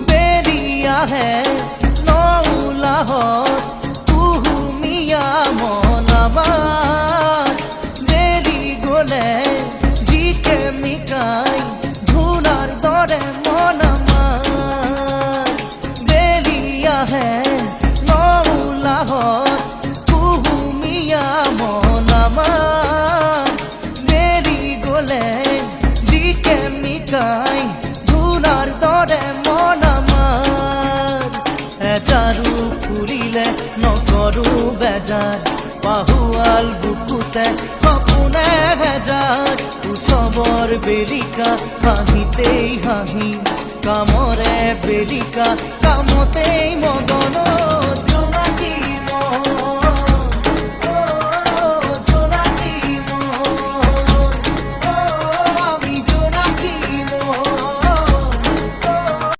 বেরিয়া হে নৌলাহত কুহুমিয়া মন আমার দেরি গলে জিকে মিকাই ধুনার দরে মন আমার বেরিয়া হে নৌলাহত কুহুমিয়া মন আমার দেরি গলে জিকে মিকাই ধুনার দরে মন আমার এজারু ফুরিলে নকৰো বেজাৰ পাহুৱাল বুকুতে সপোনে হেজাৰ উৎসৱৰ বেলিকা হাঁহিতেই হাঁহি কামৰে বেলিকা কামতেই মগন জোনাকী মন